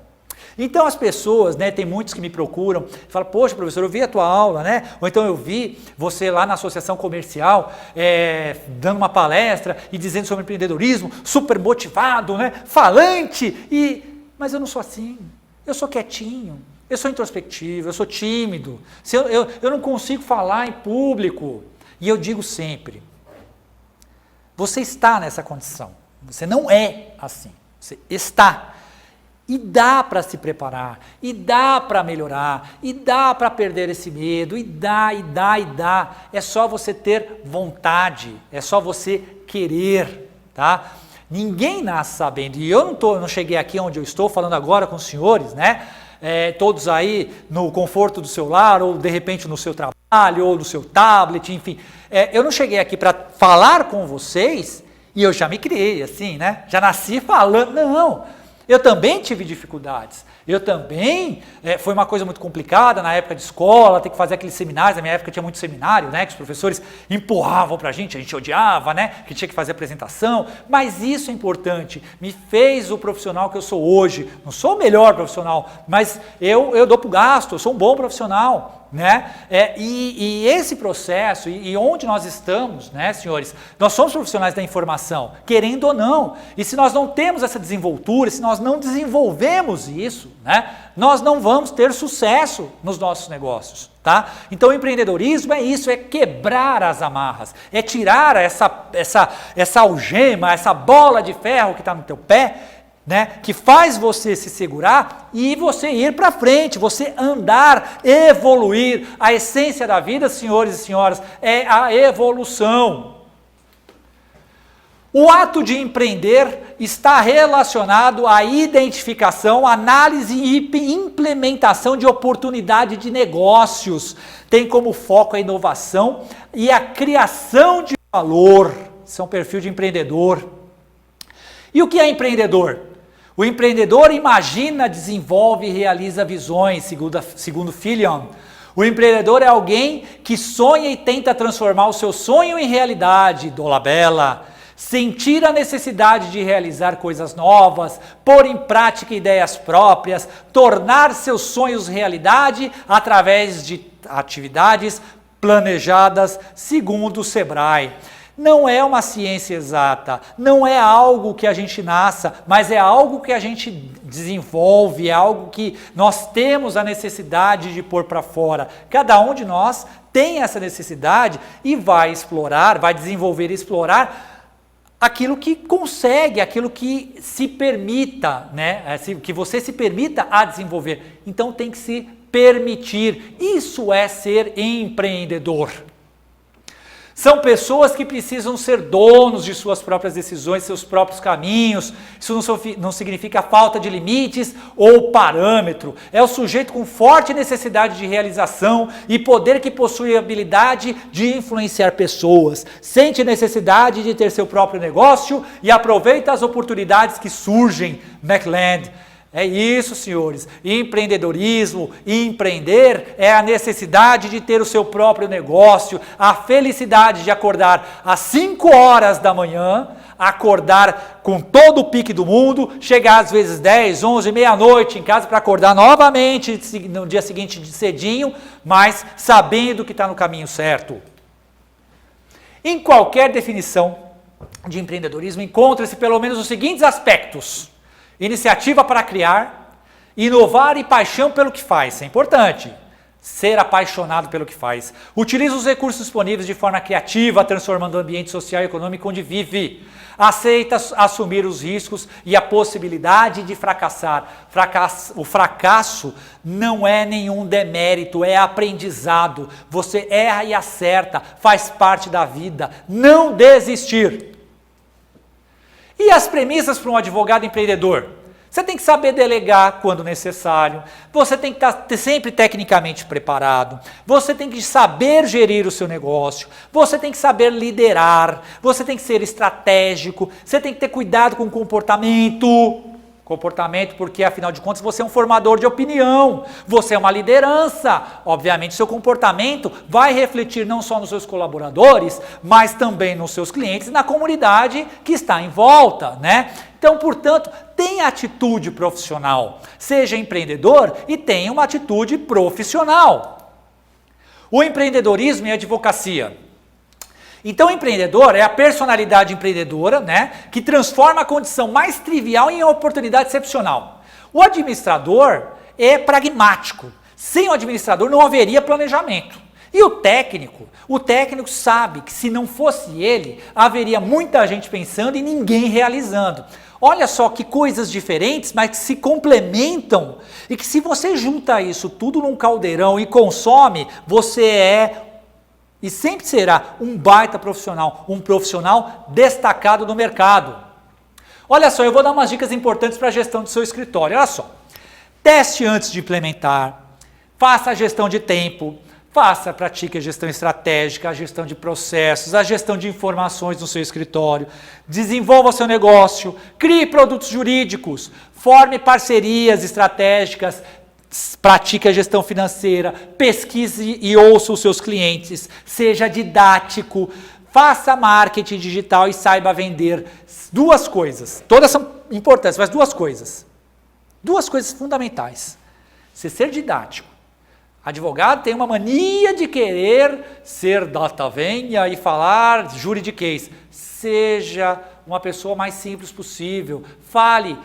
S1: Então as pessoas, né, tem muitos que me procuram, falam, poxa professor, eu vi a tua aula, né? Ou então eu vi você lá na associação comercial, dando uma palestra e dizendo sobre empreendedorismo, super motivado, né? Falante, mas eu não sou assim, eu sou quietinho. Eu sou introspectivo, eu sou tímido, eu não consigo falar em público. E eu digo sempre, você está nessa condição, você não é assim, você está. E dá para se preparar, e dá para melhorar, e dá para perder esse medo, e dá. É só você ter vontade, é só você querer, tá? Ninguém nasce sabendo, e eu não cheguei aqui onde eu estou falando agora com os senhores, né? todos aí no conforto do seu lar, ou de repente no seu trabalho, ou no seu tablet, enfim. Eu não cheguei aqui para falar com vocês e eu já me criei assim, né? Já nasci falando, não. Eu também tive dificuldades. Eu também, foi uma coisa muito complicada na época de escola, ter que fazer aqueles seminários. Na minha época tinha muito seminário, né, que os professores empurravam pra gente odiava, né, que tinha que fazer apresentação. Mas isso é importante, me fez o profissional que eu sou hoje. Não sou o melhor profissional, mas eu dou pro gasto, eu sou um bom profissional. Né? E esse processo, e onde nós estamos, né, senhores, nós somos profissionais da informação, querendo ou não, e se nós não temos essa desenvoltura, se nós não desenvolvemos isso, né, nós não vamos ter sucesso nos nossos negócios. Tá? Então o empreendedorismo é isso, é quebrar as amarras, é tirar essa algema, essa bola de ferro que está no teu pé, né, que faz você se segurar e você ir para frente, você andar, evoluir. A essência da vida, senhores e senhoras, é a evolução. O ato de empreender está relacionado à identificação, análise e implementação de oportunidade de negócios. Tem como foco a inovação e a criação de valor. Isso é um perfil de empreendedor. E o que é empreendedor? O empreendedor imagina, desenvolve e realiza visões, segundo Fillion. O empreendedor é alguém que sonha e tenta transformar o seu sonho em realidade, Dolabella. Sentir a necessidade de realizar coisas novas, pôr em prática ideias próprias, tornar seus sonhos realidade através de atividades planejadas, segundo o Sebrae. Não é uma ciência exata, não é algo que a gente nasça, mas é algo que a gente desenvolve, é algo que nós temos a necessidade de pôr para fora. Cada um de nós tem essa necessidade e vai explorar, vai desenvolver e explorar aquilo que consegue, aquilo que se permita, né? Que você se permita a desenvolver. Então tem que se permitir. Isso é ser empreendedor. São pessoas que precisam ser donos de suas próprias decisões, seus próprios caminhos. Isso não significa falta de limites ou parâmetro. É o sujeito com forte necessidade de realização e poder que possui a habilidade de influenciar pessoas. Sente necessidade de ter seu próprio negócio e aproveita as oportunidades que surgem. McLeod. É isso, senhores. Empreendedorismo, empreender é a necessidade de ter o seu próprio negócio, a felicidade de acordar às 5 horas da manhã, acordar com todo o pique do mundo, chegar às vezes 10, 11, meia-noite em casa para acordar novamente no dia seguinte cedinho, mas sabendo que está no caminho certo. Em qualquer definição de empreendedorismo, encontra-se pelo menos os seguintes aspectos. Iniciativa para criar, inovar e paixão pelo que faz. Isso é importante. Ser apaixonado pelo que faz. Utiliza os recursos disponíveis de forma criativa, transformando o ambiente social e econômico onde vive. Aceita assumir os riscos e a possibilidade de fracassar. O fracasso não é nenhum demérito, é aprendizado. Você erra e acerta, faz parte da vida. Não desistir. E as premissas para um advogado empreendedor? Você tem que saber delegar quando necessário, você tem que estar sempre tecnicamente preparado, você tem que saber gerir o seu negócio, você tem que saber liderar, você tem que ser estratégico, você tem que ter cuidado com o comportamento, porque afinal de contas você é um formador de opinião, você é uma liderança. Obviamente seu comportamento vai refletir não só nos seus colaboradores, mas também nos seus clientes e na comunidade que está em volta, né? Então, portanto, tenha atitude profissional, seja empreendedor e tenha uma atitude profissional. O empreendedorismo e a advocacia. Então, o empreendedor é a personalidade empreendedora, né, que transforma a condição mais trivial em oportunidade excepcional. O administrador é pragmático. Sem o administrador não haveria planejamento. E o técnico sabe que se não fosse ele, haveria muita gente pensando e ninguém realizando. Olha só que coisas diferentes, mas que se complementam e que se você junta isso tudo num caldeirão e consome, você é e sempre será um baita profissional, um profissional destacado no mercado. Olha só, eu vou dar umas dicas importantes para a gestão do seu escritório. Olha só, Teste antes de implementar, faça a gestão de tempo, pratique a gestão estratégica, a gestão de processos, a gestão de informações no seu escritório, desenvolva o seu negócio, crie produtos jurídicos, forme parcerias estratégicas, pratique a gestão financeira, pesquise e ouça os seus clientes, seja didático, faça marketing digital e saiba vender. Duas coisas, todas são importantes, mas duas coisas fundamentais. Você ser didático. Advogado tem uma mania de querer ser data venha e falar juridiquês. Seja uma pessoa mais simples possível. Fale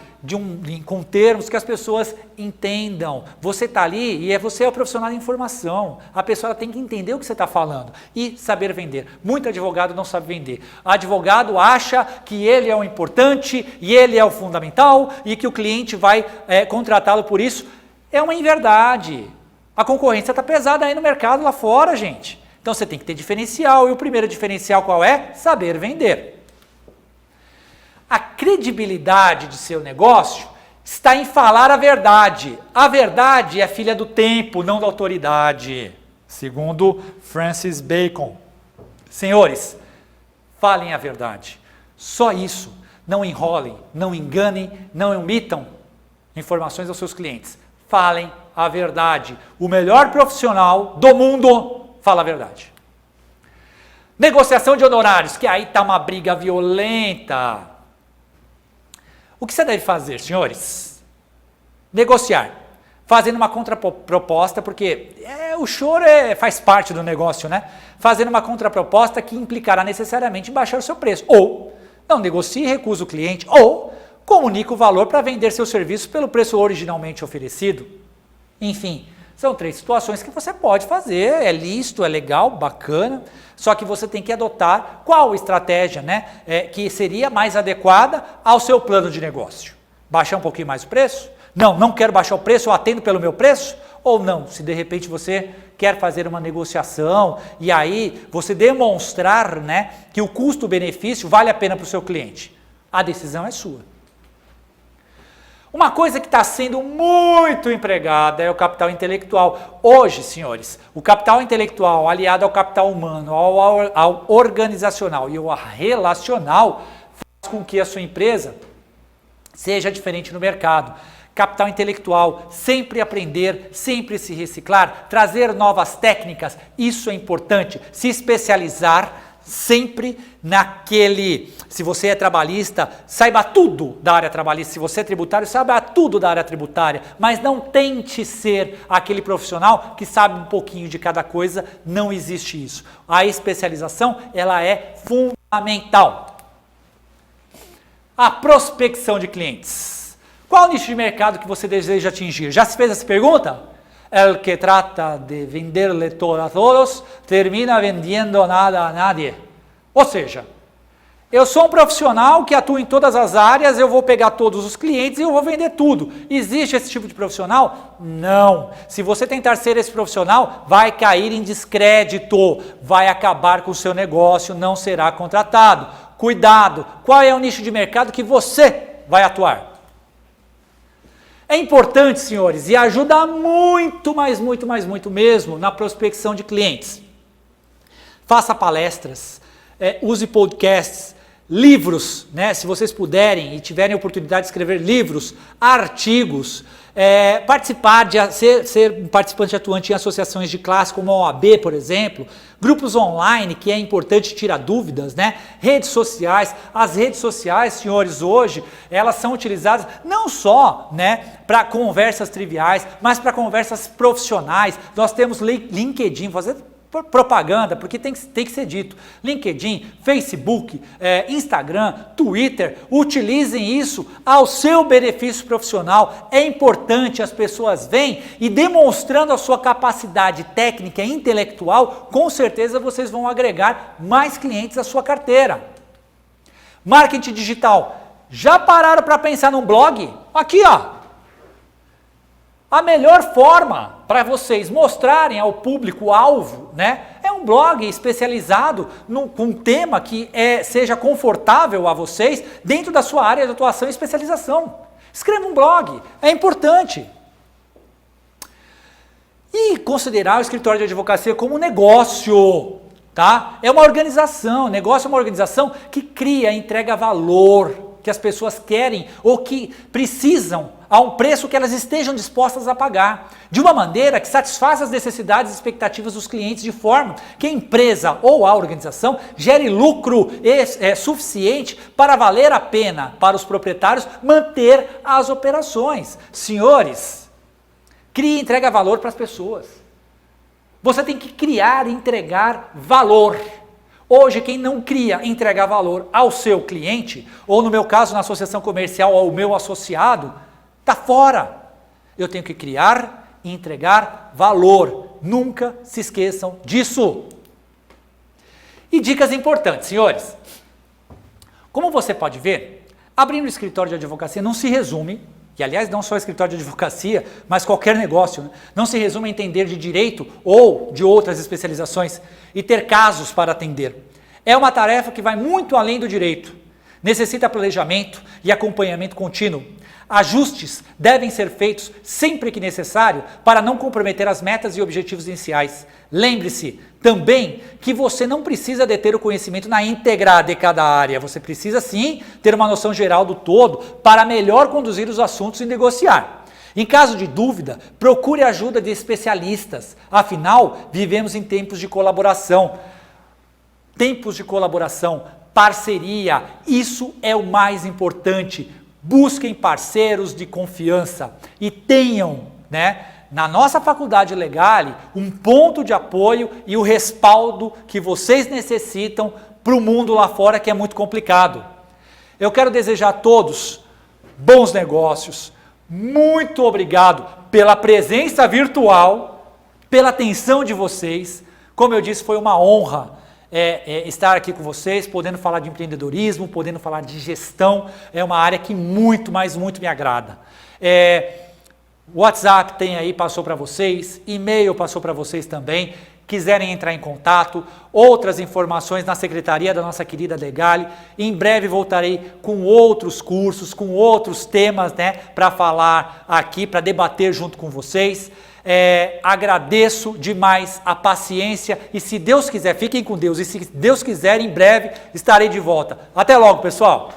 S1: com termos que as pessoas entendam. Você está ali e você é o profissional de informação. A pessoa tem que entender o que você está falando e saber vender. Muito advogado não sabe vender. Advogado acha que ele é o importante e ele é o fundamental e que o cliente vai contratá-lo por isso. É uma inverdade. A concorrência está pesada aí no mercado lá fora, gente. Então você tem que ter diferencial. E o primeiro diferencial qual é? Saber vender. A credibilidade de seu negócio está em falar a verdade. A verdade é filha do tempo, não da autoridade. Segundo Francis Bacon. Senhores, falem a verdade. Só isso. Não enrolem, não enganem, não omitam informações aos seus clientes. Falem a verdade. O melhor profissional do mundo fala a verdade. Negociação de honorários, que aí está uma briga violenta. O que você deve fazer, senhores? Negociar. Fazendo uma contraproposta, porque o choro faz parte do negócio, né? Fazendo uma contraproposta que implicará necessariamente em baixar o seu preço. Ou não negocie e recusa o cliente. Ou comunica o valor para vender seu serviço pelo preço originalmente oferecido. Enfim, são 3 situações que você pode fazer, é lícito, é legal, bacana, só que você tem que adotar qual estratégia, né, que seria mais adequada ao seu plano de negócio. Baixar um pouquinho mais o preço? Não quero baixar o preço, eu atendo pelo meu preço? Ou não, se de repente você quer fazer uma negociação e aí você demonstrar, né, que o custo-benefício vale a pena para o seu cliente. A decisão é sua. Uma coisa que está sendo muito empregada é o capital intelectual. Hoje, senhores, o capital intelectual aliado ao capital humano, ao organizacional e ao relacional faz com que a sua empresa seja diferente no mercado. Capital intelectual, sempre aprender, sempre se reciclar, trazer novas técnicas, isso é importante. Se especializar sempre naquele, se você é trabalhista, saiba tudo da área trabalhista, se você é tributário, saiba tudo da área tributária, mas não tente ser aquele profissional que sabe um pouquinho de cada coisa, não existe isso. A especialização, ela é fundamental. A prospecção de clientes. Qual nicho de mercado que você deseja atingir? Já se fez essa pergunta? El que trata de venderle todo a todos, termina vendendo nada a nadie. Ou seja, eu sou um profissional que atua em todas as áreas, eu vou pegar todos os clientes e eu vou vender tudo. Existe esse tipo de profissional? Não. Se você tentar ser esse profissional, vai cair em descrédito, vai acabar com o seu negócio, não será contratado. Cuidado, qual é o nicho de mercado que você vai atuar? É importante, senhores, e ajuda muito, mas muito mesmo na prospecção de clientes. Faça palestras, use podcasts, livros, né? Se vocês puderem e tiverem oportunidade de escrever livros, artigos, participar de ser um participante atuante em associações de classe como a OAB, por exemplo, grupos online, que é importante tirar dúvidas, né? Redes sociais. As redes sociais, senhores, hoje, elas são utilizadas não só, né, para conversas triviais, mas para conversas profissionais. Nós temos LinkedIn, fazer propaganda, porque tem que ser dito. LinkedIn, Facebook, Instagram, Twitter, utilizem isso ao seu benefício profissional. É importante, as pessoas vêm e demonstrando a sua capacidade técnica e intelectual, com certeza vocês vão agregar mais clientes à sua carteira. Marketing digital. Já pararam para pensar num blog? Aqui, ó. A melhor forma para vocês mostrarem ao público-alvo, né, é um blog especializado com um tema que seja confortável a vocês dentro da sua área de atuação e especialização. Escreva um blog, é importante. E considerar o escritório de advocacia como um negócio, tá? É uma organização, negócio é uma organização que cria, entrega valor, que as pessoas querem ou que precisam a um preço que elas estejam dispostas a pagar, de uma maneira que satisfaça as necessidades e expectativas dos clientes de forma que a empresa ou a organização gere lucro suficiente para valer a pena para os proprietários manter as operações. Senhores, crie e entrega valor para as pessoas. Você tem que criar e entregar valor. Hoje, quem não cria e entrega valor ao seu cliente, ou no meu caso, na associação comercial, ao meu associado, está fora. Eu tenho que criar e entregar valor. Nunca se esqueçam disso. E dicas importantes, senhores. Como você pode ver, abrir um escritório de advocacia não se resume, e aliás não só escritório de advocacia, mas qualquer negócio, né? Não se resume a entender de direito ou de outras especializações e ter casos para atender. É uma tarefa que vai muito além do direito. Necessita planejamento e acompanhamento contínuo. Ajustes devem ser feitos sempre que necessário para não comprometer as metas e objetivos iniciais. Lembre-se também que você não precisa deter o conhecimento na íntegra de cada área. Você precisa sim ter uma noção geral do todo para melhor conduzir os assuntos e negociar. Em caso de dúvida, procure a ajuda de especialistas. Afinal, vivemos em tempos de colaboração. Tempos de colaboração, parceria, isso é o mais importante. Busquem parceiros de confiança e tenham, na nossa faculdade Legale, um ponto de apoio e o respaldo que vocês necessitam para o mundo lá fora, que é muito complicado. Eu quero desejar a todos bons negócios. Muito obrigado pela presença virtual, pela atenção de vocês. Como eu disse, foi uma honra estar aqui com vocês, podendo falar de empreendedorismo, podendo falar de gestão. É uma área que muito, mas muito me agrada. WhatsApp tem aí, passou para vocês, e-mail passou para vocês também. Quiserem entrar em contato, outras informações na secretaria da nossa querida Legale. Em breve voltarei com outros cursos, com outros temas, para falar aqui, para debater junto com vocês. Agradeço demais a paciência e se Deus quiser, fiquem com Deus, e se Deus quiser, em breve estarei de volta. Até logo, pessoal!